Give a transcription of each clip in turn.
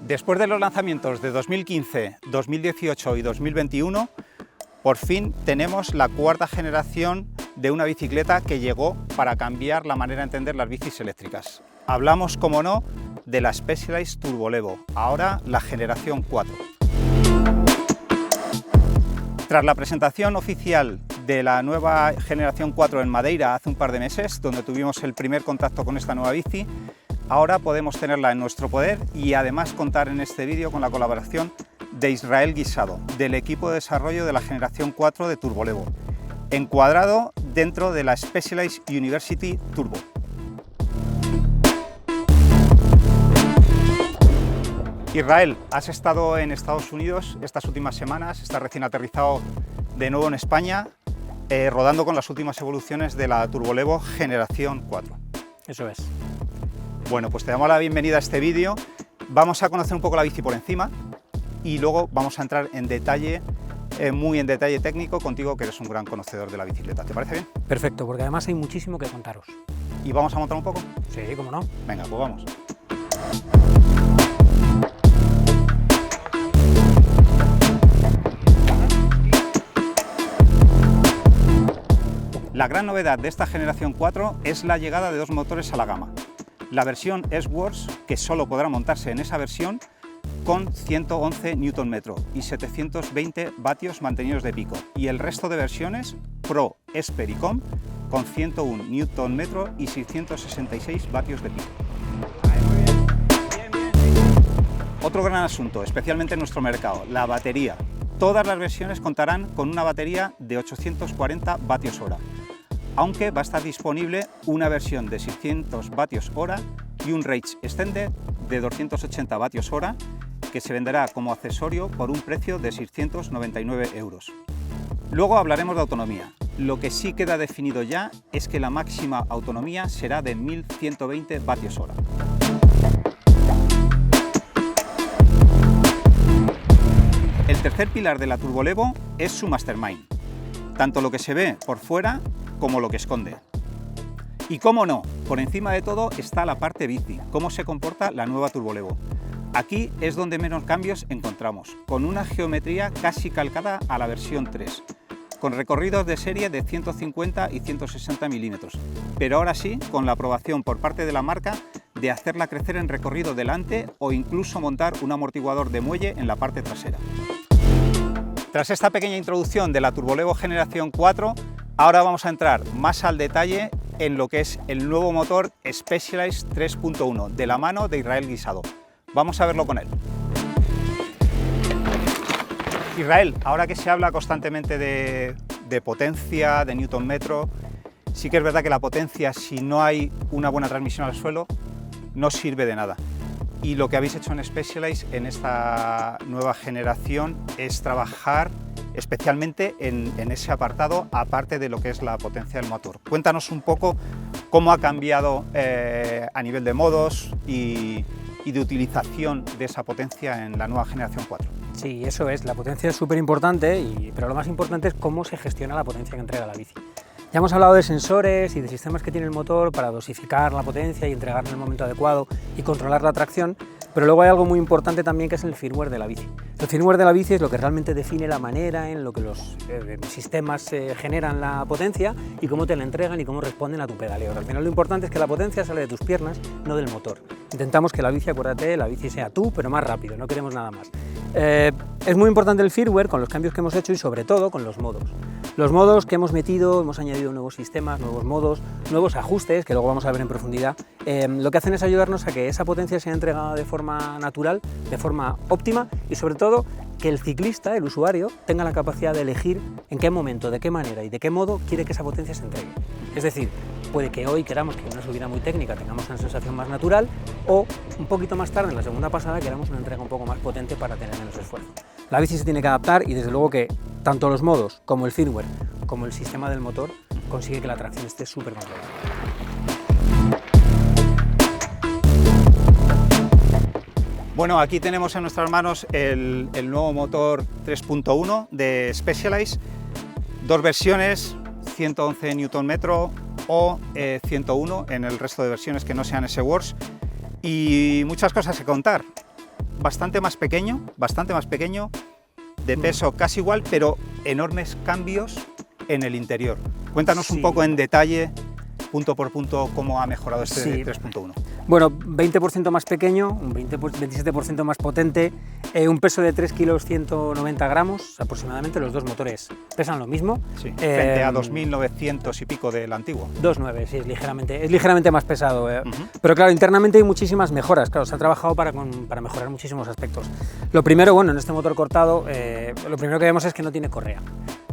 Después de los lanzamientos de 2015, 2018 y 2021, por fin tenemos la cuarta generación de una bicicleta que llegó para cambiar la manera de entender las bicis eléctricas. Hablamos, como no, de la Specialized Turbo Levo, ahora la generación 4. Tras la presentación oficial de la nueva generación 4 en Madeira hace un par de meses, donde tuvimos el primer contacto con esta nueva bici, ahora podemos tenerla en nuestro poder y además contar en este vídeo con la colaboración de Israel Guisado, del equipo de desarrollo de la generación 4 de Turbo Levo, encuadrado dentro de la Specialized University Turbo. Israel, has estado en Estados Unidos estas últimas semanas, estás recién aterrizado de nuevo en España, rodando con las últimas evoluciones de la Turbo Levo generación 4. Eso es. Bueno, pues te damos la bienvenida a este vídeo. Vamos a conocer un poco la bici por encima y luego vamos a entrar en detalle, muy en detalle técnico contigo, que eres un gran conocedor de la bicicleta. ¿Te parece bien? Perfecto, porque además hay muchísimo que contaros. ¿Y vamos a montar un poco? Sí, cómo no. Venga, pues vamos. La gran novedad de esta generación 4 es la llegada de dos motores a la gama. La versión S-Works, que solo podrá montarse en esa versión, con 111 Nm y 720 vatios mantenidos de pico, y el resto de versiones Pro, Esper y Com con 101 Nm y 666 vatios de pico. Otro gran asunto, especialmente en nuestro mercado, la batería. Todas las versiones contarán con una batería de 840 vatios hora, aunque va a estar disponible una versión de 600 vatios hora y un Range Extended de 280 vatios hora, que se venderá como accesorio por un precio de 699 euros. Luego hablaremos de autonomía. Lo que sí queda definido ya es que la máxima autonomía será de 1120 vatios hora. El tercer pilar de la Turbo Levo es su Mastermind, tanto lo que se ve por fuera como lo que esconde. Y cómo no, por encima de todo está la parte bici, cómo se comporta la nueva Turbo Levo. Aquí es donde menos cambios encontramos, con una geometría casi calcada a la versión 3, con recorridos de serie de 150 y 160 milímetros, pero ahora sí con la aprobación por parte de la marca de hacerla crecer en recorrido delante o incluso montar un amortiguador de muelle en la parte trasera. Tras esta pequeña introducción de la Turbo Levo generación 4, ahora vamos a entrar más al detalle en lo que es el nuevo motor Specialized 3.1 de la mano de Israel Guisado. Vamos a verlo con él. Israel, ahora que se habla constantemente de potencia, de newton metro, sí que es verdad que la potencia, si no hay una buena transmisión al suelo, no sirve de nada. Y lo que habéis hecho en Specialized en esta nueva generación es trabajar especialmente en ese apartado, aparte de lo que es la potencia del motor. Cuéntanos un poco cómo ha cambiado a nivel de modos y de utilización de esa potencia en la nueva generación 4. Sí, eso es, la potencia es súper importante, pero lo más importante es cómo se gestiona la potencia que entrega la bici. Ya hemos hablado de sensores y de sistemas que tiene el motor para dosificar la potencia y entregarla en el momento adecuado y controlar la tracción, pero luego hay algo muy importante también, que es el firmware de la bici. El firmware de la bici es lo que realmente define la manera en lo que los sistemas generan la potencia y cómo te la entregan y cómo responden a tu pedaleo. Al final lo importante es que la potencia sale de tus piernas, no del motor. Intentamos que la bici, acuérdate, la bici sea tú, pero más rápido, no queremos nada más. Es muy importante el firmware con los cambios que hemos hecho y sobre todo con los modos. Los modos que hemos metido, hemos añadido nuevos sistemas, nuevos modos, nuevos ajustes, que luego vamos a ver en profundidad, lo que hacen es ayudarnos a que esa potencia sea entregada de forma natural, de forma óptima y sobre todo que el ciclista, el usuario, tenga la capacidad de elegir en qué momento, de qué manera y de qué modo quiere que esa potencia se entregue. Es decir, puede que hoy queramos que en una subida muy técnica tengamos una sensación más natural o un poquito más tarde, en la segunda pasada, queramos una entrega un poco más potente para tener menos esfuerzo. La bici se tiene que adaptar y desde luego que tanto los modos como el firmware como el sistema del motor consigue que la tracción esté súper controlada. Bueno, aquí tenemos en nuestras manos el nuevo motor 3.1 de Specialized, dos versiones, 111 Nm o 101 en el resto de versiones que no sean S-Works, y muchas cosas que contar. bastante más pequeño, de peso casi igual, pero enormes cambios en el interior. Cuéntanos un poco en detalle, punto por punto, cómo ha mejorado este 3.1. Bueno, 20% más pequeño, un 27% más potente, un peso de 3 kilos 190 gramos aproximadamente. Los dos motores pesan lo mismo. Sí, frente a 2.900 y pico del antiguo. 2.9, sí, es ligeramente más pesado. Pero claro, internamente hay muchísimas mejoras. Claro, se ha trabajado para mejorar muchísimos aspectos. Lo primero, bueno, en este motor cortado, lo primero que vemos es que no tiene correa.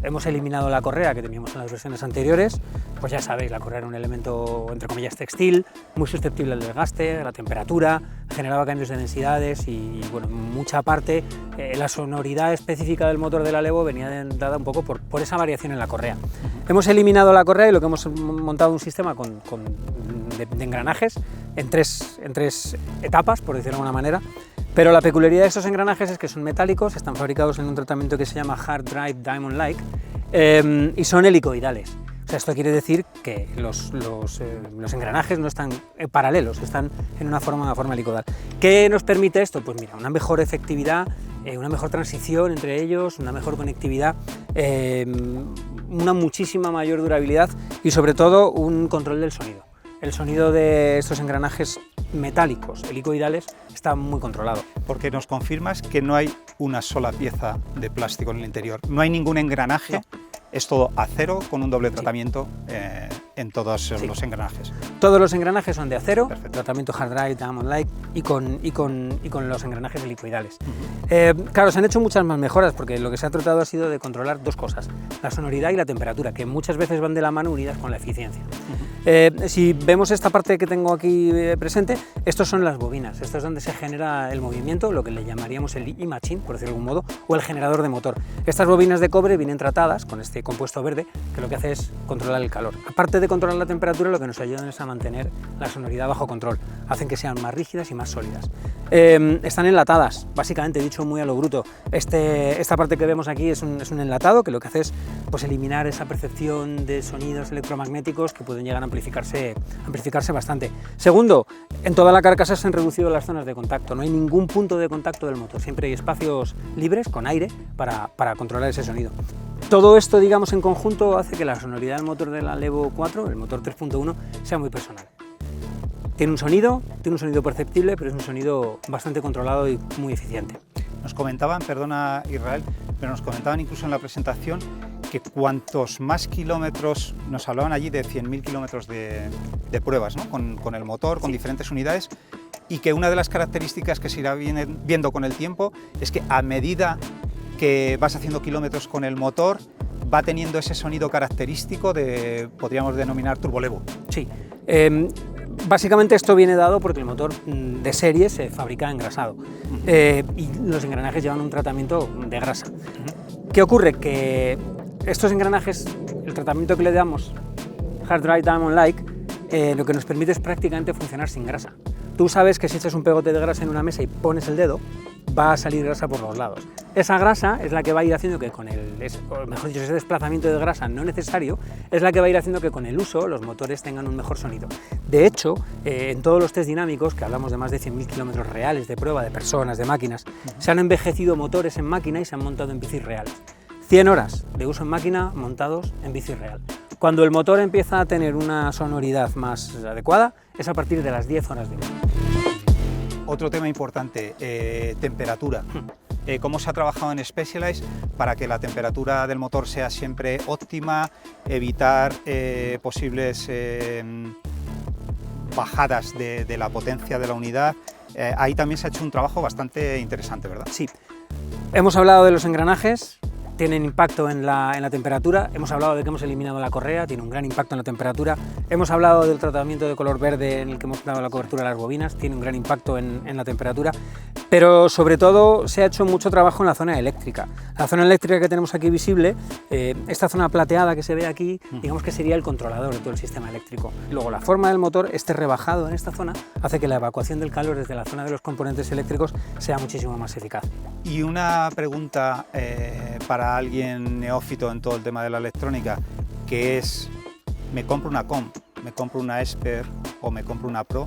Hemos eliminado la correa que teníamos en las versiones anteriores. Pues ya sabéis, la correa era un elemento, entre comillas, textil, muy susceptible al desgaste, a la temperatura, generaba cambios de densidades y, bueno, en mucha parte la sonoridad específica del motor de la Levo venía dada un poco por esa variación en la correa. Hemos eliminado la correa y lo que hemos montado un sistema de engranajes en tres etapas, por decirlo de alguna manera. Pero la peculiaridad de estos engranajes es que son metálicos, están fabricados en un tratamiento que se llama Hard Drive Diamond-like y son helicoidales. O sea, esto quiere decir que los engranajes no están paralelos, están en una forma helicoidal. ¿Qué nos permite esto? Pues mira, una mejor efectividad, una mejor transición entre ellos, una mejor conectividad, una muchísima mayor durabilidad y sobre todo un control del sonido. El sonido de estos engranajes metálicos helicoidales está muy controlado. Porque nos confirmas que no hay una sola pieza de plástico en el interior, no hay ningún engranaje, no. Es todo acero con un doble tratamiento en todos los engranajes. Todos los engranajes son de acero, perfecto. Tratamiento Hard Drive Diamond-like y con los engranajes helicoidales. Claro, se han hecho muchas más mejoras porque lo que se ha tratado ha sido de controlar dos cosas, la sonoridad y la temperatura, que muchas veces van de la mano unidas con la eficiencia. Si vemos esta parte que tengo aquí presente, estos son las bobinas, esto es donde se genera el movimiento, lo que le llamaríamos el e-machine, por decirlo de algún modo, o el generador de motor. Estas bobinas de cobre vienen tratadas con este compuesto verde, que lo que hace es controlar el calor. Aparte de controlar la temperatura, lo que nos ayudan es a mantener la sonoridad bajo control, hacen que sean más rígidas y más sólidas. Están enlatadas, básicamente, dicho muy a lo bruto. Esta parte que vemos aquí es un enlatado, que lo que hace es pues, eliminar esa percepción de sonidos electromagnéticos que pueden llegar a amplificarse bastante. Segundo, en toda la carcasa se han reducido las zonas de contacto, no hay ningún punto de contacto del motor, siempre hay espacios libres con aire para controlar ese sonido. Todo esto, digamos, en conjunto hace que la sonoridad del motor de la Levo 4, el motor 3.1, sea muy personal. Tiene un sonido perceptible, pero es un sonido bastante controlado y muy eficiente. Nos comentaban, perdona Israel, pero nos comentaban incluso en la presentación que cuantos más kilómetros, nos hablaban allí de 100.000 kilómetros de pruebas, ¿no? con el motor, con diferentes unidades, y que una de las características que se irá viendo con el tiempo es que a medida que vas haciendo kilómetros con el motor, va teniendo ese sonido característico de, podríamos denominar, turbolevo. Sí. Básicamente esto viene dado porque el motor de serie se fabrica engrasado y los engranajes llevan un tratamiento de grasa. ¿Qué ocurre? Que estos engranajes, el tratamiento que le damos, Hard Drive Diamond-like, lo que nos permite es prácticamente funcionar sin grasa. Tú sabes que si echas un pegote de grasa en una mesa y pones el dedo, va a salir grasa por los lados. Esa grasa es la que va a ir haciendo que mejor dicho, ese desplazamiento de grasa no necesario, es la que va a ir haciendo que con el uso los motores tengan un mejor sonido. De hecho, en todos los test dinámicos, que hablamos de más de 100.000 kilómetros reales de prueba de personas, de máquinas, se han envejecido motores en máquina y se han montado en bicis reales. 100 horas de uso en máquina montados en bici real. Cuando el motor empieza a tener una sonoridad más adecuada, es a partir de las 10 horas de uso. Otro tema importante, temperatura. ¿Cómo se ha trabajado en Specialized para que la temperatura del motor sea siempre óptima, evitar posibles bajadas de la potencia de la unidad? Ahí también se ha hecho un trabajo bastante interesante, ¿verdad? Sí. Hemos hablado de los engranajes, tienen impacto en la temperatura, hemos hablado de que hemos eliminado la correa, tiene un gran impacto en la temperatura, hemos hablado del tratamiento de color verde en el que hemos dado la cobertura de las bobinas, tiene un gran impacto en la temperatura, pero sobre todo se ha hecho mucho trabajo en la zona eléctrica. La zona eléctrica que tenemos aquí visible, esta zona plateada que se ve aquí, digamos que sería el controlador de todo el sistema eléctrico. Luego la forma del motor, este rebajado en esta zona, hace que la evacuación del calor desde la zona de los componentes eléctricos sea muchísimo más eficaz. Y una pregunta para alguien neófito en todo el tema de la electrónica, que es, me compro una COM, me compro una Esper o me compro una Pro,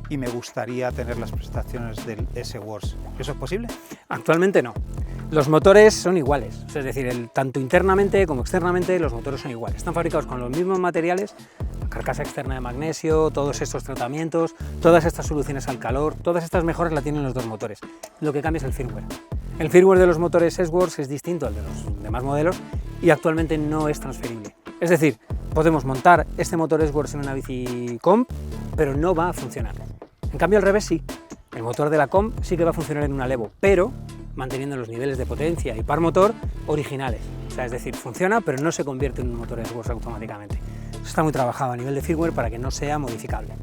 y me gustaría tener las prestaciones del S-Works. ¿Eso es posible? Actualmente no. Los motores son iguales, es decir, tanto internamente como externamente los motores son iguales. Están fabricados con los mismos materiales, la carcasa externa de magnesio, todos estos tratamientos, todas estas soluciones al calor, todas estas mejoras la tienen los dos motores. Lo que cambia es el firmware. El firmware de los motores S-Works es distinto al de los demás modelos y actualmente no es transferible. Es decir, podemos montar este motor S-Works en una bici comp, pero no va a funcionar. En cambio al revés sí. El motor de la comp sí que va a funcionar en una Levo, pero manteniendo los niveles de potencia y par motor originales. O sea, es decir, funciona, pero no se convierte en un motor S-Works automáticamente. Eso está muy trabajado a nivel de firmware para que no sea modificable.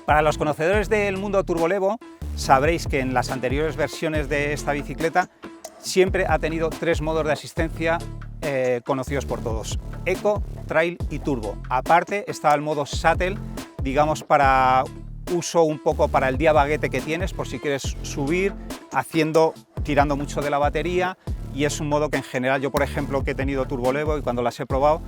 Para los conocedores del mundo Turbolevo, sabréis que en las anteriores versiones de esta bicicleta siempre ha tenido 3 modos de asistencia conocidos por todos: Eco, Trail y Turbo. Aparte está el modo Shuttle, digamos para uso un poco para el día baguete que tienes, por si quieres subir tirando mucho de la batería, y es un modo que en general yo, por ejemplo, que he tenido Turbolevo y cuando las he probado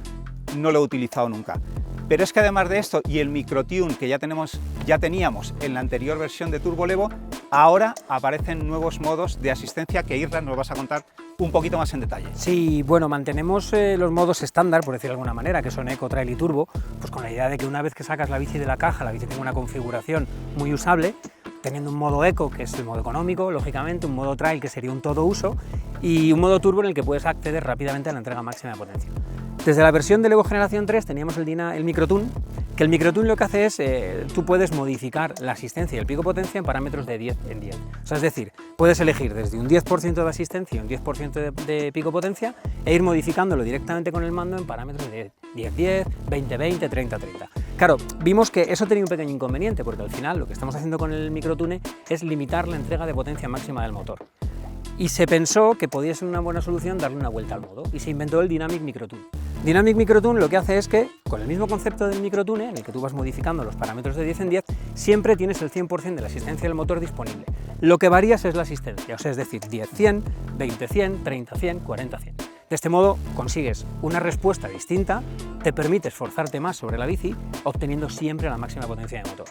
no lo he utilizado nunca. Pero es que además de esto y el microtune que ya teníamos en la anterior versión de Turbolevo, ahora aparecen nuevos modos de asistencia que Isra nos vas a contar un poquito más en detalle. Sí, bueno, mantenemos los modos estándar, por decirlo de alguna manera, que son Eco, Trail y Turbo, pues con la idea de que una vez que sacas la bici de la caja, la bici tenga una configuración muy usable, teniendo un modo Eco, que es el modo económico, lógicamente, un modo Trail, que sería un todo uso, y un modo Turbo en el que puedes acceder rápidamente a la entrega máxima de potencia. Desde la versión de Levo Generación 3 teníamos el microtune, que el microtune lo que hace es, tú puedes modificar la asistencia y el pico potencia en parámetros de 10 en 10. O sea, es decir, puedes elegir desde un 10% de asistencia y un 10% de pico potencia e ir modificándolo directamente con el mando en parámetros de 10-10, 20-20, 30-30. Claro, vimos que eso tenía un pequeño inconveniente, porque al final lo que estamos haciendo con el microtune es limitar la entrega de potencia máxima del motor. Y se pensó que podía ser una buena solución darle una vuelta al modo, y se inventó el Dynamic Microtune. Dynamic Microtune lo que hace es que, con el mismo concepto del microtune, en el que tú vas modificando los parámetros de 10 en 10, siempre tienes el 100% de la asistencia del motor disponible. Lo que varías es la asistencia, o sea, es decir, 10-100, 20-100, 30-100, 40-100. De este modo consigues una respuesta distinta, te permite esforzarte más sobre la bici, obteniendo siempre la máxima potencia de motor.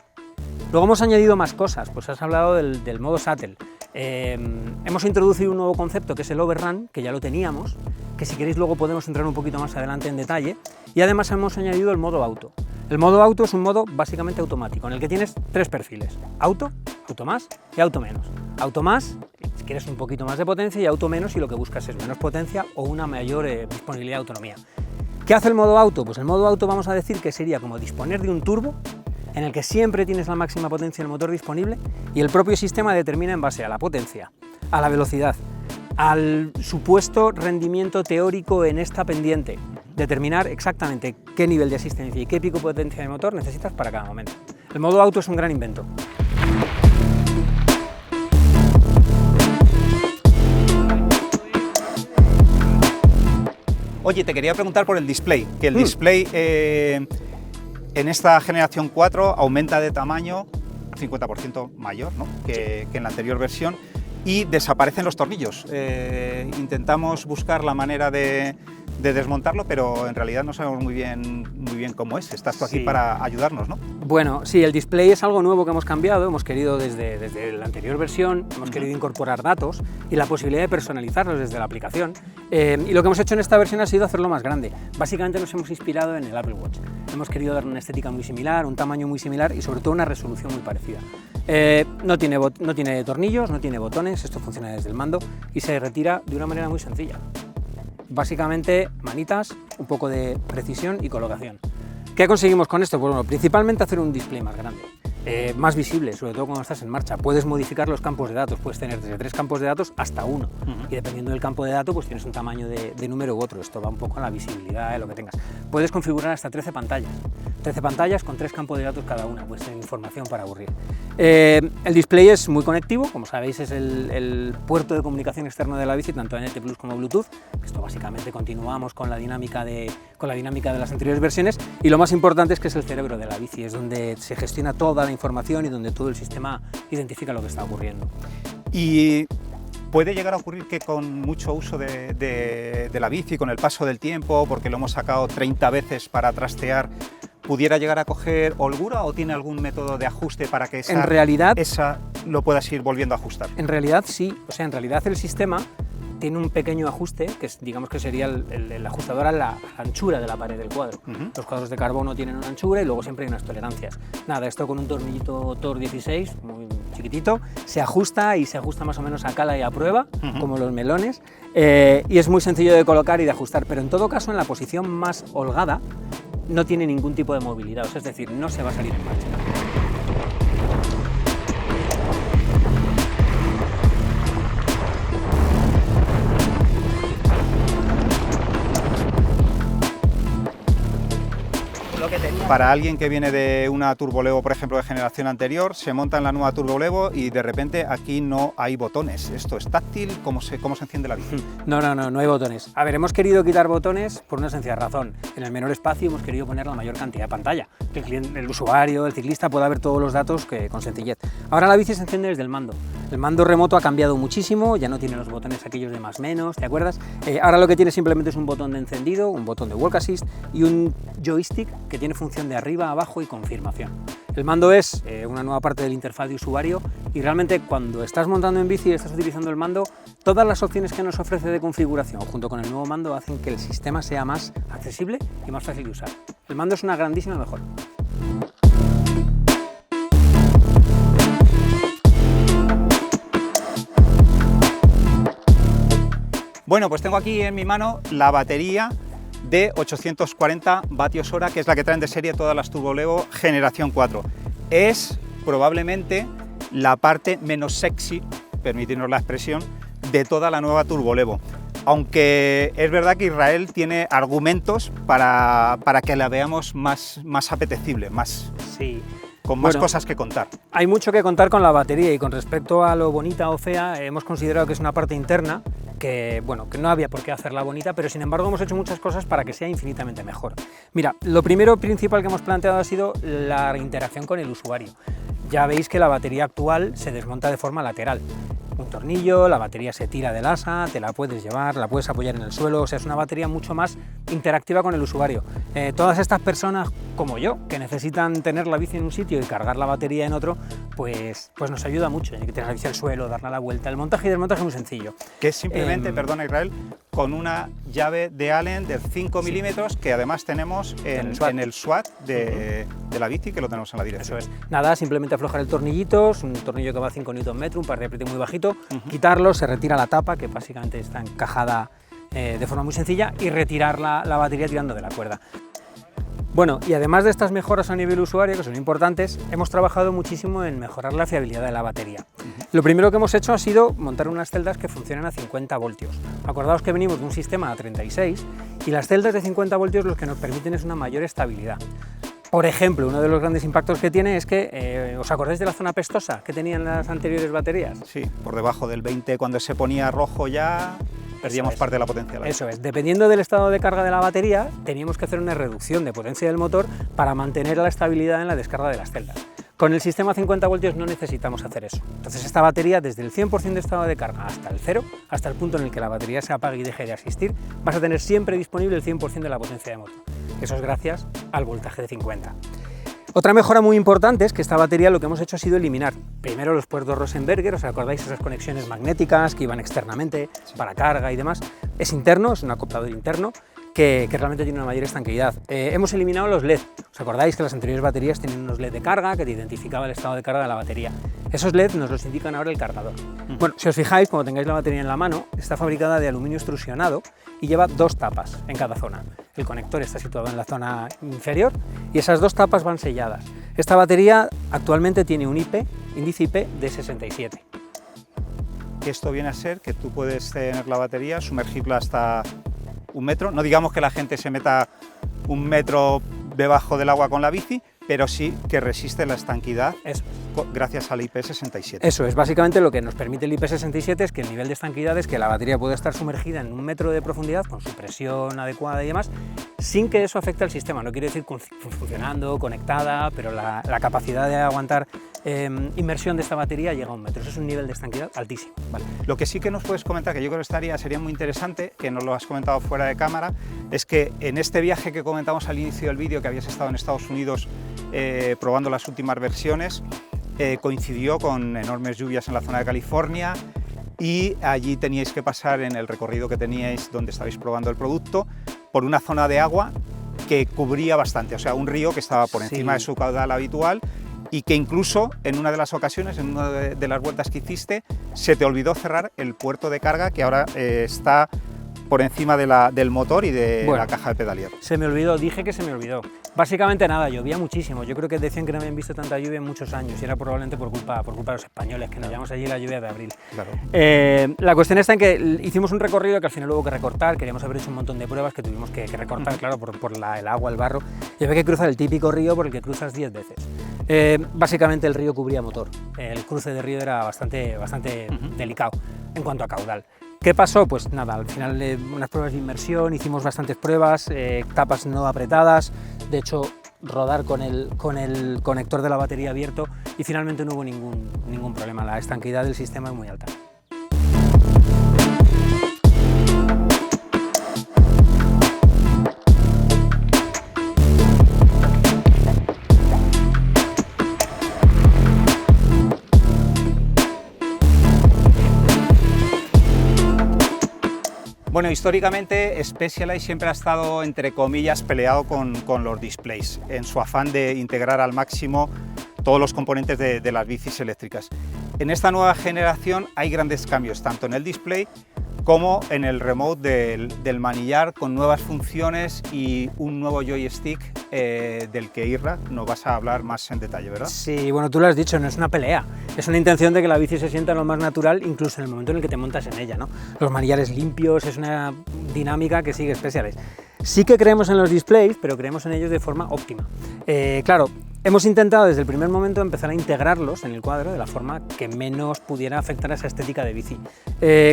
Luego hemos añadido más cosas, pues has hablado del modo Shuttle. Hemos introducido un nuevo concepto que es el Overrun, que ya lo teníamos, que si queréis luego podemos entrar un poquito más adelante en detalle, y además hemos añadido el modo Auto. El modo Auto es un modo básicamente automático, en el que tienes 3 perfiles: Auto, Auto más y Auto menos. Auto más si quieres un poquito más de potencia, y Auto menos si lo que buscas es menos potencia o una mayor disponibilidad de autonomía. ¿Qué hace el modo Auto? Pues el modo Auto vamos a decir que sería como disponer de un turbo en el que siempre tienes la máxima potencia del motor disponible, y el propio sistema determina en base a la potencia, a la velocidad, al supuesto rendimiento teórico en esta pendiente, determinar exactamente qué nivel de asistencia y qué pico potencia de motor necesitas para cada momento. El modo Auto es un gran invento. Oye, te quería preguntar por el display, que el display en esta generación 4 aumenta de tamaño 50% mayor, ¿no?, que en la anterior versión, y desaparecen los tornillos. Intentamos buscar la manera de desmontarlo, pero en realidad no sabemos muy bien cómo es. Estás tú aquí para ayudarnos, ¿no? Bueno, sí, el display es algo nuevo que hemos cambiado. Hemos querido desde la anterior versión, hemos querido incorporar datos y la posibilidad de personalizarlos desde la aplicación, y lo que hemos hecho en esta versión ha sido hacerlo más grande. Básicamente nos hemos inspirado en el Apple Watch. Hemos querido dar una estética muy similar, un tamaño muy similar y sobre todo una resolución muy parecida. No tiene tornillos, no tiene botones, esto funciona desde el mando y se retira de una manera muy sencilla. Básicamente manitas, un poco de precisión y colocación. ¿Qué conseguimos con esto? Pues bueno, principalmente hacer un display más grande, más visible, sobre todo cuando estás en marcha. Puedes modificar los campos de datos, puedes tener desde 3 campos de datos hasta 1, y dependiendo del campo de datos pues tienes un tamaño de número u otro. Esto va un poco a la visibilidad de lo que tengas. Puedes configurar hasta 13 pantallas con 3 campos de datos cada una, pues información para aburrir. El display es muy conectivo, como sabéis es el puerto de comunicación externo de la bici, tanto NT Plus como Bluetooth. Esto básicamente continuamos con la dinámica de las anteriores versiones, y lo más importante es que es el cerebro de la bici, es donde se gestiona toda la información y donde todo el sistema identifica lo que está ocurriendo. Y puede llegar a ocurrir que con mucho uso de la bici, con el paso del tiempo, porque lo hemos sacado 30 veces para trastear, pudiera llegar a coger holgura, o tiene algún método de ajuste para que en realidad lo puedas ir volviendo a ajustar? En realidad sí, o sea, en realidad el sistema tiene un pequeño ajuste, que digamos que sería el ajustador a la anchura de la pared del cuadro. Los cuadros de carbono tienen una anchura y luego siempre hay unas tolerancias. Nada, esto con un tornillito Torx 16, muy chiquitito, se ajusta y se ajusta más o menos a cala y a prueba, como los melones, y es muy sencillo de colocar y de ajustar, pero en todo caso en la posición más holgada no tiene ningún tipo de movilidad, o sea, es decir, no se va a salir en marcha. Para alguien que viene de una Turbolevo, por ejemplo, de generación anterior, se monta en la nueva Turbolevo y de repente aquí no hay botones. ¿Esto es táctil? ¿Cómo se enciende la bici? No hay botones. A ver, hemos querido quitar botones por una sencilla razón. En el menor espacio hemos querido poner la mayor cantidad de pantalla, que el usuario, el ciclista pueda ver todos los datos con sencillez. Ahora la bici se enciende desde el mando. El mando remoto ha cambiado muchísimo, ya no tiene los botones aquellos de más menos, ¿te acuerdas? Ahora lo que tiene simplemente es un botón de encendido, un botón de Walk Assist y un joystick que tiene función de arriba, abajo y confirmación. El mando es una nueva parte de la interfaz de usuario y realmente cuando estás montando en bici y estás utilizando el mando, todas las opciones que nos ofrece de configuración junto con el nuevo mando hacen que el sistema sea más accesible y más fácil de usar. El mando es una grandísima mejora. Bueno, pues tengo aquí en mi mano la batería de 840 vatios hora, que es la que traen de serie todas las Turbolevo generación 4. Es probablemente la parte menos sexy, permitirnos la expresión, de toda la nueva Turbolevo. Aunque es verdad que Israel tiene argumentos para que la veamos más apetecible, con más cosas que contar. Hay mucho que contar con la batería y con respecto a lo bonita o fea, hemos considerado que es una parte interna que no había por qué hacerla bonita, pero sin embargo hemos hecho muchas cosas para que sea infinitamente mejor. Mira, lo primero principal que hemos planteado ha sido la interacción con el usuario. Ya veis que la batería actual se desmonta de forma lateral. Un tornillo, la batería se tira del asa, te la puedes llevar, la puedes apoyar en el suelo, o sea, es una batería mucho más interactiva con el usuario. Todas estas personas como yo, que necesitan tener la bici en un sitio y cargar la batería en otro, pues nos ayuda mucho. Hay que tener la bici al suelo, darle la vuelta. El montaje y desmontaje es muy sencillo. Que es simplemente, perdona Israel, con una llave de Allen de 5 milímetros que además tenemos en el SWAT de la bici, que lo tenemos en la dirección. Eso es. Nada, simplemente aflojar el tornillito, es un tornillo que va a 5 Nm, un par de apriete muy bajito, quitarlo, se retira la tapa, que básicamente está encajada de forma muy sencilla, y retirar la batería tirando de la cuerda. Bueno, y además de estas mejoras a nivel usuario, que son importantes, hemos trabajado muchísimo en mejorar la fiabilidad de la batería. Lo primero que hemos hecho ha sido montar unas celdas que funcionan a 50 voltios. Acordaos que venimos de un sistema a 36 y las celdas de 50 voltios lo que nos permiten es una mayor estabilidad. Por ejemplo, uno de los grandes impactos que tiene es que, ¿os acordáis de la zona pestosa que tenían las anteriores baterías? Sí, por debajo del 20, cuando se ponía rojo ya perdíamos parte de la potencia. Eso es, dependiendo del estado de carga de la batería, teníamos que hacer una reducción de potencia del motor para mantener la estabilidad en la descarga de las celdas. Con el sistema 50 voltios no necesitamos hacer eso. Entonces esta batería, desde el 100% de estado de carga hasta el 0, hasta el punto en el que la batería se apague y deje de asistir, vas a tener siempre disponible el 100% de la potencia de motor. Eso es gracias al voltaje de 50. Otra mejora muy importante es que esta batería lo que hemos hecho ha sido eliminar primero los puertos Rosenberger, ¿os acordáis esas conexiones magnéticas que iban externamente para carga y demás? Es interno, es un acoplador interno que realmente tiene una mayor estanqueidad. Hemos eliminado los LED, ¿os acordáis que las anteriores baterías tenían unos LED de carga que te identificaba el estado de carga de la batería? Esos LED nos los indican ahora el cargador. Bueno, si os fijáis, cuando tengáis la batería en la mano, está fabricada de aluminio extrusionado y lleva 2 tapas en cada zona. El conector está situado en la zona inferior y esas 2 tapas van selladas. Esta batería actualmente tiene un índice IP de 67. Esto viene a ser que tú puedes tener la batería, sumergirla hasta 1 metro, no digamos que la gente se meta 1 metro debajo del agua con la bici, pero sí que resiste la estanquidad gracias al IP67. Eso es, básicamente lo que nos permite el IP67 es que el nivel de estanquidad es que la batería puede estar sumergida en 1 metro de profundidad con su presión adecuada y demás, sin que eso afecte al sistema. No quiere decir funcionando, conectada, pero la capacidad de aguantar inmersión de esta batería llega a 1 metro. Eso es un nivel de estanquidad altísimo. Vale. Lo que sí que nos puedes comentar, que yo creo que sería muy interesante, que nos lo has comentado fuera de cámara, es que en este viaje que comentamos al inicio del vídeo, que habías estado en Estados Unidos probando las últimas versiones, coincidió con enormes lluvias en la zona de California, y allí teníais que pasar, en el recorrido que teníais donde estabais probando el producto, por una zona de agua que cubría bastante, o sea, un río que estaba por encima de su caudal habitual, y que incluso en una de las ocasiones, en una de las vueltas que hiciste, se te olvidó cerrar el puerto de carga, que ahora está por encima del motor y de la caja de pedalier. Se me olvidó, dije que se me olvidó. Básicamente nada, llovía muchísimo. Yo creo que decían que no habían visto tanta lluvia en muchos años, y era probablemente por culpa de los españoles, que nos llevamos allí la lluvia de abril. Claro. La cuestión está en que hicimos un recorrido que al final hubo que recortar, queríamos haber hecho un montón de pruebas que tuvimos que recortar, claro, por el agua, el barro, y había que cruzar el típico río por el que cruzas 10 veces. Básicamente el río cubría motor, el cruce de río era bastante delicado en cuanto a caudal. ¿Qué pasó? Pues nada, al final unas pruebas de inmersión, hicimos bastantes pruebas, tapas no apretadas, de hecho rodar con el conector de la batería abierto, y finalmente no hubo ningún problema, la estanquidad del sistema es muy alta. Bueno, históricamente Specialized siempre ha estado, entre comillas, peleado con los displays, en su afán de integrar al máximo todos los componentes de las bicis eléctricas. En esta nueva generación hay grandes cambios, tanto en el display como en el remote del manillar, con nuevas funciones y un nuevo joystick del que Irra nos vas a hablar más en detalle, ¿verdad? Sí, bueno, tú lo has dicho, no es una pelea, es una intención de que la bici se sienta lo más natural, incluso en el momento en el que te montas en ella, ¿no? Los manillares limpios, es una dinámica que sigue Specialized. Sí que creemos en los displays, pero creemos en ellos de forma óptima. Claro, hemos intentado desde el primer momento empezar a integrarlos en el cuadro de la forma que menos pudiera afectar a esa estética de bici.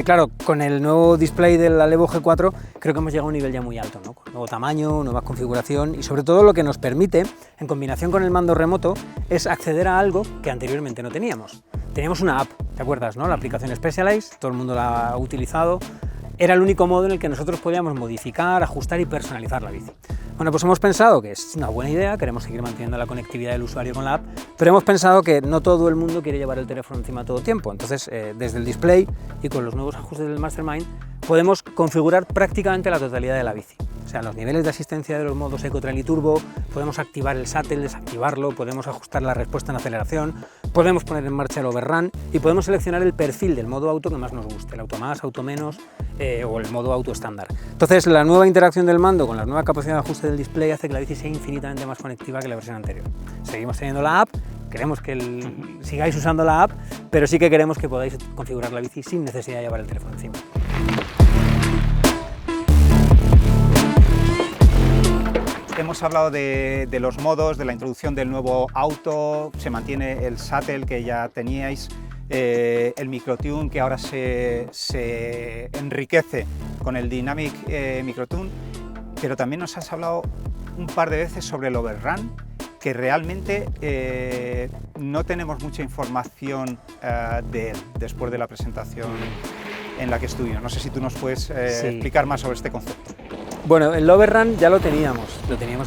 Claro, con el nuevo display del Alevo G4 creo que hemos llegado a un nivel ya muy alto, ¿no? Con nuevo tamaño, nueva configuración, y sobre todo lo que nos permite, en combinación con el mando remoto, es acceder a algo que anteriormente no teníamos. Teníamos una app, ¿te acuerdas, no? La aplicación Specialized, todo el mundo la ha utilizado. Era el único modo en el que nosotros podíamos modificar, ajustar y personalizar la bici. Bueno, pues hemos pensado que es una buena idea, queremos seguir manteniendo la conectividad del usuario con la app, pero hemos pensado que no todo el mundo quiere llevar el teléfono encima todo el tiempo. Entonces, desde el display y con los nuevos ajustes del Mastermind, podemos configurar prácticamente la totalidad de la bici. O sea, los niveles de asistencia de los modos Eco, Trail y Turbo, podemos activar el shuttle, desactivarlo, podemos ajustar la respuesta en aceleración, podemos poner en marcha el overrun y podemos seleccionar el perfil del modo auto que más nos guste, el auto más, auto menos o el modo auto estándar. Entonces, la nueva interacción del mando con la nueva capacidad de ajuste del display hace que la bici sea infinitamente más conectiva que la versión anterior. Seguimos teniendo la app, queremos que sigáis usando la app, pero sí que queremos que podáis configurar la bici sin necesidad de llevar el teléfono encima. Hemos hablado de los modos, de la introducción del nuevo auto, se mantiene el shuttle que ya teníais, el microtune que ahora se enriquece con el Dynamic Microtune, pero también nos has hablado un par de veces sobre el overrun, que realmente no tenemos mucha información de él después de la presentación en la que estuvimos. No sé si tú nos puedes explicar más sobre este concepto. Bueno, el overrun ya lo teníamos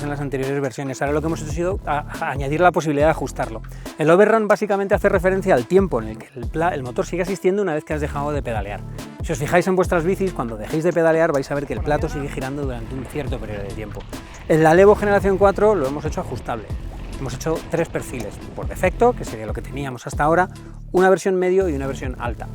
en las anteriores versiones, ahora lo que hemos hecho ha sido añadir la posibilidad de ajustarlo. El overrun básicamente hace referencia al tiempo en el que el motor sigue asistiendo una vez que has dejado de pedalear. Si os fijáis en vuestras bicis, cuando dejéis de pedalear vais a ver que el plato sigue girando durante un cierto periodo de tiempo. En la Alevo Generación 4 lo hemos hecho ajustable. Hemos hecho 3 perfiles por defecto, que sería lo que teníamos hasta ahora, una versión medio y una versión alta.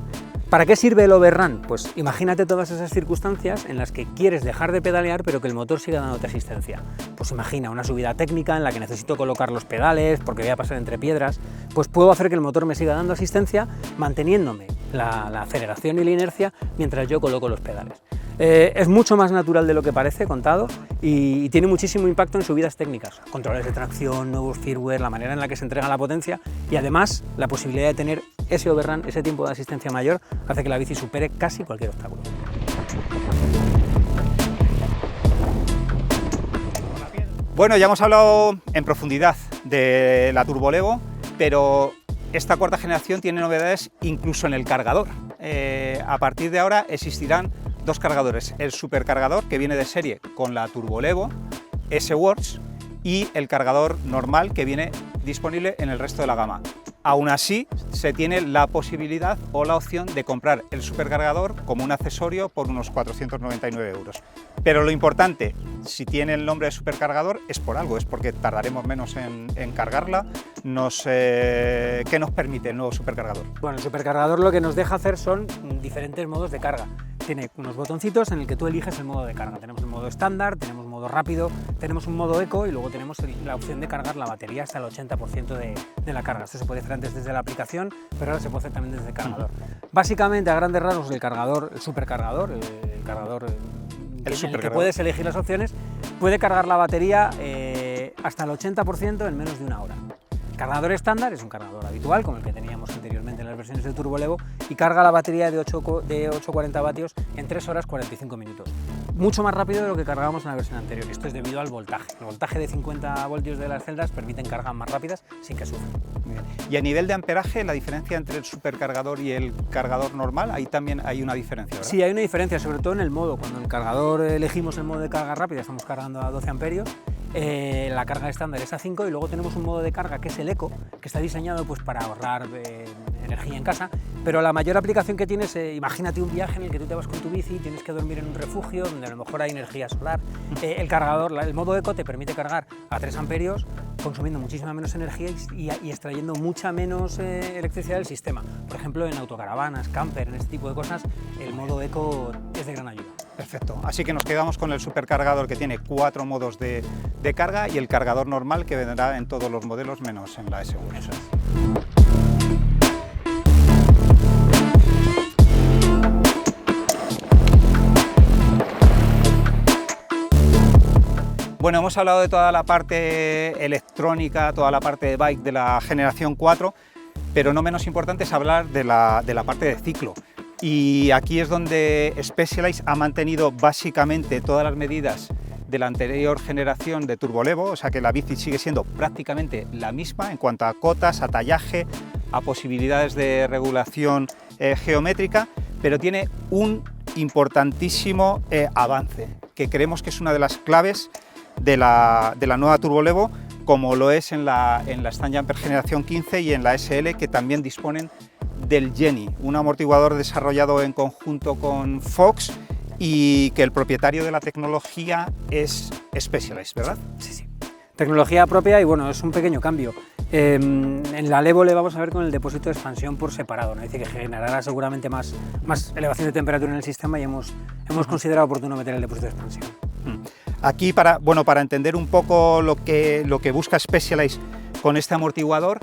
¿Para qué sirve el overrun? Pues imagínate todas esas circunstancias en las que quieres dejar de pedalear pero que el motor siga dándote asistencia. Pues imagina una subida técnica en la que necesito colocar los pedales porque voy a pasar entre piedras, pues puedo hacer que el motor me siga dando asistencia manteniéndome la aceleración y la inercia mientras yo coloco los pedales. Es mucho más natural de lo que parece contado y tiene muchísimo impacto en subidas técnicas, controles de tracción, nuevos firmware, la manera en la que se entrega la potencia y además la posibilidad de tener ese overrun, ese tiempo de asistencia mayor, hace que la bici supere casi cualquier obstáculo. Bueno, ya hemos hablado en profundidad de la Turbo Levo, pero Esta cuarta generación tiene novedades incluso en el cargador. A partir de ahora existirán dos cargadores, el supercargador que viene de serie con la Turbolevo S-Works y el cargador normal que viene disponible en el resto de la gama. Aún así, se tiene la posibilidad o la opción de comprar el supercargador como un accesorio por unos 499 €. Pero lo importante, si tiene el nombre de supercargador, es por algo, es porque tardaremos menos en cargarla. ¿Qué nos permite el nuevo supercargador? Bueno, el supercargador lo que nos deja hacer son diferentes modos de carga. Tiene unos botoncitos en el que tú eliges el modo de carga. Tenemos el modo estándar, tenemos modo rápido, tenemos un modo eco y luego tenemos la opción de cargar la batería hasta el 80% de la carga. Esto se puede hacer antes desde la aplicación, pero ahora se puede hacer también desde el cargador. Básicamente, a grandes rasgos, el cargador, el supercargador, el cargador en el que puedes elegir las opciones, puede cargar la batería hasta el 80% en menos de una hora. El cargador estándar es un cargador habitual, como el que teníamos anteriormente en las versiones de Turbolevo, y carga la batería de 840 vatios en 3 horas 45 minutos. Mucho más rápido de lo que cargábamos en la versión anterior. Esto es debido al voltaje. El voltaje de 50 voltios de las celdas permiten cargas más rápidas sin que sufran. Y a nivel de amperaje, la diferencia entre el supercargador y el cargador normal, ahí también hay una diferencia, ¿verdad? Sí, hay una diferencia, sobre todo en el modo. Cuando en el cargador elegimos el modo de carga rápida, estamos cargando a 12 amperios. La carga estándar es a 5 y luego tenemos un modo de carga que es el eco, que está diseñado pues, para ahorrar energía en casa, pero la mayor aplicación que tienes, imagínate un viaje en el que tú te vas con tu bici y tienes que dormir en un refugio donde a lo mejor hay energía solar. El cargador, el modo eco te permite cargar a 3 amperios consumiendo muchísima menos energía y extrayendo mucha menos electricidad del sistema. Por ejemplo, en autocaravanas, camper, en este tipo de cosas, el modo eco es de gran ayuda. Perfecto, así que nos quedamos con el supercargador que tiene 4 modos de carga y el cargador normal que vendrá en todos los modelos menos en la S-Works. Eso es. Bueno, hemos hablado de toda la parte electrónica, toda la parte de bike de la generación 4, pero no menos importante es hablar de la parte de ciclo. Y aquí es donde Specialized ha mantenido básicamente todas las medidas de la anterior generación de Turbolevo, o sea que la bici sigue siendo prácticamente la misma en cuanto a cotas, a tallaje, a posibilidades de regulación geométrica, pero tiene un importantísimo avance, que creemos que es una de las claves de la nueva Turbolevo, como lo es en la Stand Jumper generación 15 y en la SL, que también disponen del Genie, un amortiguador desarrollado en conjunto con Fox y que el propietario de la tecnología es Specialized, ¿verdad? Sí, sí. Tecnología propia y bueno, es un pequeño cambio. En la Levo le vamos a ver con el depósito de expansión por separado, ¿no? Es decir, que generará seguramente más elevación de temperatura en el sistema y hemos considerado oportuno meter el depósito de expansión. Aquí, para entender un poco lo que busca Specialized con este amortiguador,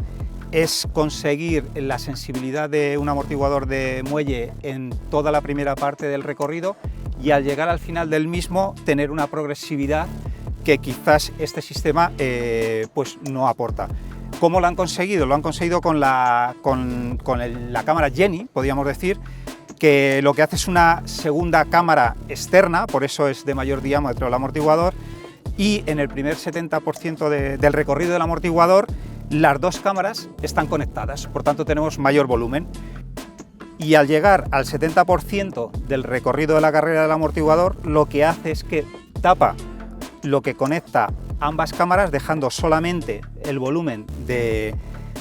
es conseguir la sensibilidad de un amortiguador de muelle en toda la primera parte del recorrido y al llegar al final del mismo tener una progresividad que quizás este sistema pues no aporta. ¿Cómo lo han conseguido? Lo han conseguido con la cámara Genie, podríamos decir, que lo que hace es una segunda cámara externa, por eso es de mayor diámetro el amortiguador, y en el primer 70% del recorrido del amortiguador las dos cámaras están conectadas, por tanto tenemos mayor volumen. Y al llegar al 70% del recorrido de la carrera del amortiguador, lo que hace es que tapa lo que conecta ambas cámaras, dejando solamente el volumen de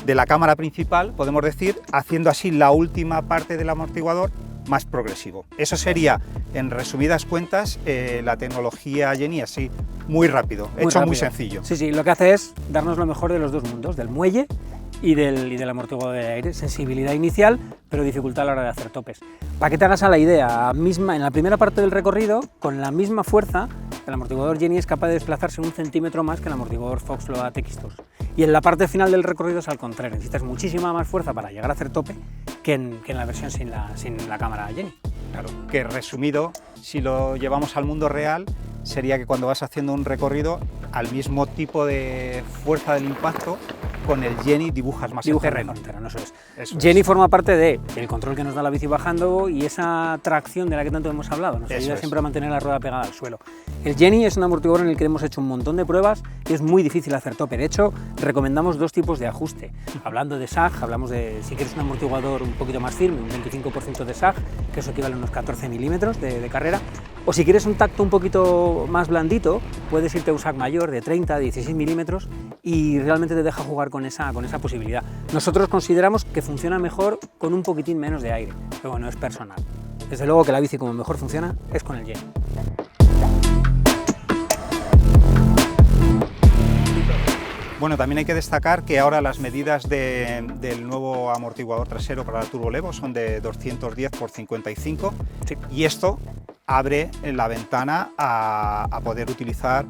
la cámara principal, podemos decir, haciendo así la última parte del amortiguador más progresivo. Eso sería, en resumidas cuentas, la tecnología Genie, así, muy rápido, muy sencillo. Sí, sí, lo que hace es darnos lo mejor de los dos mundos, del muelle y del amortiguador de aire. Sensibilidad inicial, pero dificultad a la hora de hacer topes. Para que te hagas a la idea, en la primera parte del recorrido, con la misma fuerza, el amortiguador Genie es capaz de desplazarse 1 centímetro más que el amortiguador Fox Load TX2. Y en la parte final del recorrido es al contrario, necesitas muchísima más fuerza para llegar a hacer tope que en la versión sin la cámara Genie. Claro, que resumido, si lo llevamos al mundo real, sería que cuando vas haciendo un recorrido, al mismo tipo de fuerza del impacto, con el Jenny dibujas más el terreno. Eso es. Eso Jenny es. forma parte del control que nos da la bici bajando y esa tracción de la que tanto hemos hablado, nos ayuda siempre a mantener la rueda pegada al suelo. El Jenny es un amortiguador en el que hemos hecho un montón de pruebas y es muy difícil hacer tope. De hecho, recomendamos dos tipos de ajuste. Hablando de sag, hablamos de si quieres un amortiguador un poquito más firme, un 25% de sag, que eso equivale a unos 14 milímetros de carrera, o si quieres un tacto un poquito más blandito, puedes irte a un sag mayor de 30, 16 milímetros y realmente te deja jugar con esa posibilidad. Nosotros consideramos que funciona mejor con un poquitín menos de aire, pero bueno, es personal. Desde luego que la bici como mejor funciona es con el Jenny. Bueno, también hay que destacar que ahora las medidas del nuevo amortiguador trasero para la Turbolevo son de 210 por 55 Sí. y esto abre la ventana a poder utilizar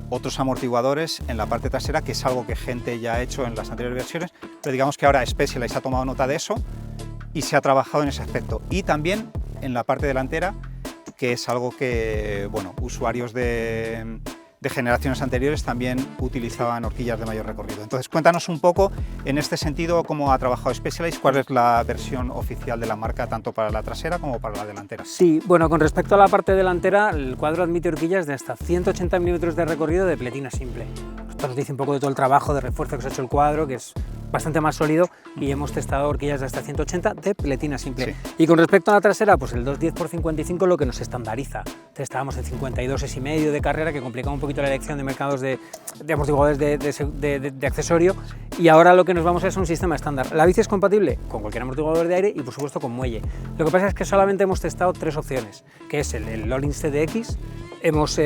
otros amortiguadores en la parte trasera, que es algo que gente ya ha hecho en las anteriores versiones, pero digamos que ahora Specialized ha tomado nota de eso y se ha trabajado en ese aspecto. Y también en la parte delantera, que es algo que, bueno, usuarios de generaciones anteriores también utilizaban horquillas de mayor recorrido. Entonces, cuéntanos un poco en este sentido cómo ha trabajado Specialized, cuál es la versión oficial de la marca tanto para la trasera como para la delantera. Sí, bueno, con respecto a la parte delantera, el cuadro admite horquillas de hasta 180 milímetros de recorrido de pletina simple. Esto nos dice un poco de todo el trabajo de refuerzo que se ha hecho el cuadro, que es bastante más sólido, y hemos testado horquillas de hasta 180 de pletina simple. Sí. Y con respecto a la trasera, pues el 210 por 55 lo que nos estandariza. Testábamos el 52,5 de carrera, que complicaba un poquito la elección de mercados de amortiguadores de accesorio, y ahora lo que nos vamos a es un sistema estándar. La bici es compatible con cualquier amortiguador de aire y por supuesto con muelle. Lo que pasa es que solamente hemos testado tres opciones, que es el Öhlins TDX, hemos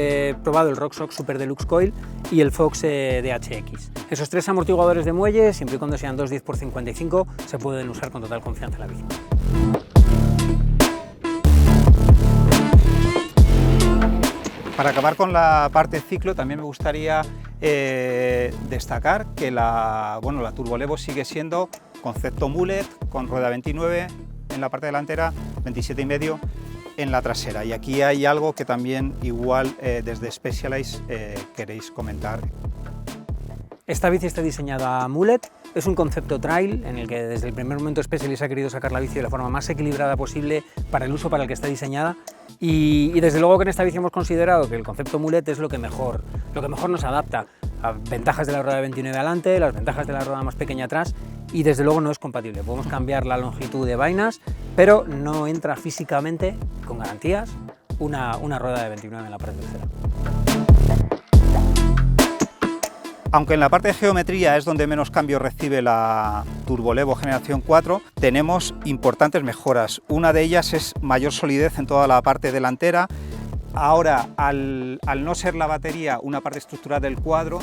probado el RockShox Super Deluxe Coil y el Fox DHX. Esos tres amortiguadores de muelle, siempre y cuando sean 210 por 55, se pueden usar con total confianza en la bici. Para acabar con la parte ciclo, también me gustaría destacar que la Turbolevo sigue siendo concepto mullet, con rueda 29 en la parte delantera, 27,5 en la trasera. Y aquí hay algo que también igual desde Specialized queréis comentar. Esta bici está diseñada a mullet, es un concepto trail en el que desde el primer momento Specialized ha querido sacar la bici de la forma más equilibrada posible para el uso para el que está diseñada. Y desde luego que en esta bici hemos considerado que el concepto mullet es lo que mejor nos adapta a ventajas de la rueda de 29 adelante, las ventajas de la rueda más pequeña atrás, y desde luego no es compatible. Podemos cambiar la longitud de vainas, pero no entra físicamente, con garantías, una rueda de 29 en la parte trasera. Aunque en la parte de geometría es donde menos cambio recibe la Turbolevo generación 4, tenemos importantes mejoras. Una de ellas es mayor solidez en toda la parte delantera. Ahora, al no ser la batería una parte estructural del cuadro,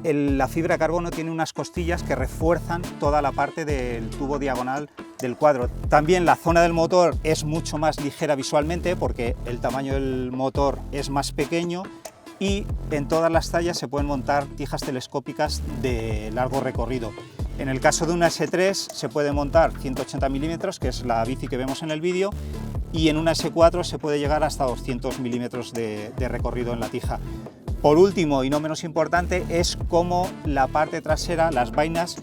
la fibra de carbono tiene unas costillas que refuerzan toda la parte del tubo diagonal del cuadro. También la zona del motor es mucho más ligera visualmente porque el tamaño del motor es más pequeño, y en todas las tallas se pueden montar tijas telescópicas de largo recorrido. En el caso de una S3 se puede montar 180 milímetros, que es la bici que vemos en el vídeo, y en una S4 se puede llegar hasta 200 milímetros de recorrido en la tija. Por último, y no menos importante, es cómo la parte trasera, las vainas,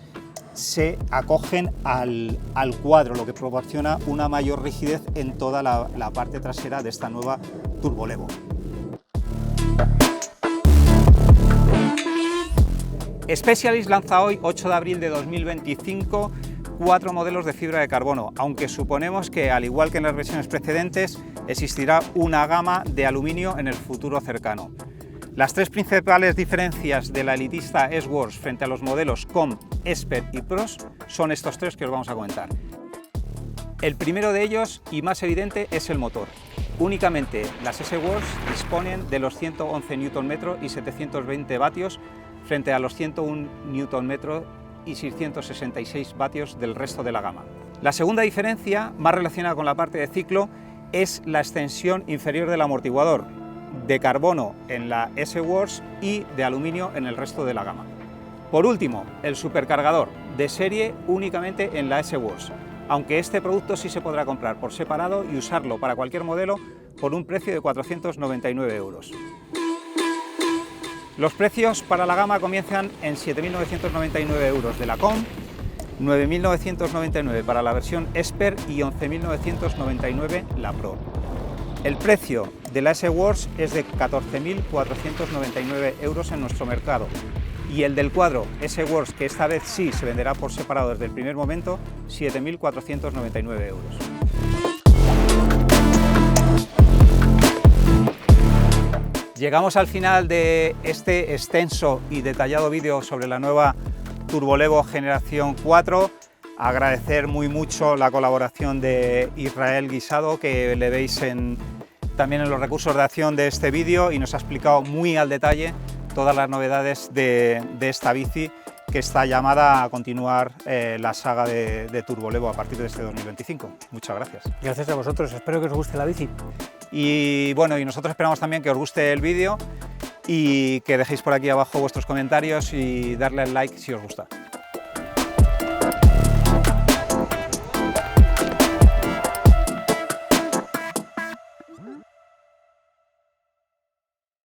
se acogen al cuadro, lo que proporciona una mayor rigidez en toda la parte trasera de esta nueva Turbolevo. Specialized lanza hoy, 8 de abril de 2025, 4 modelos de fibra de carbono, aunque suponemos que, al igual que en las versiones precedentes, existirá una gama de aluminio en el futuro cercano. Las tres principales diferencias de la elitista S-Works frente a los modelos Com, Expert y Pros son estos tres que os vamos a comentar. El primero de ellos, y más evidente, es el motor. Únicamente las S-Works disponen de los 111 Nm y 720 vatios frente a los 101 Nm y 666 vatios del resto de la gama. La segunda diferencia, más relacionada con la parte de ciclo, es la extensión inferior del amortiguador, de carbono en la S-Works y de aluminio en el resto de la gama. Por último, el supercargador, de serie únicamente en la S-Works, aunque este producto sí se podrá comprar por separado y usarlo para cualquier modelo por un precio de 499 €. Los precios para la gama comienzan en 7.999 euros de la Com, 9.999 para la versión Esper y 11.999 la Pro. El precio de la S-Works es de 14.499 euros en nuestro mercado y el del cuadro S-Works, que esta vez sí se venderá por separado desde el primer momento, 7.499 euros. Llegamos al final de este extenso y detallado vídeo sobre la nueva Turbolevo Generación 4. Agradecer muy mucho la colaboración de Israel Guisado, que le veis también en los recursos de acción de este vídeo, y nos ha explicado muy al detalle todas las novedades de esta bici, que está llamada a continuar la saga de Turbolevo a partir de este 2025. Muchas gracias. Gracias a vosotros, espero que os guste la bici. Y bueno, y nosotros esperamos también que os guste el vídeo y que dejéis por aquí abajo vuestros comentarios y darle al like si os gusta.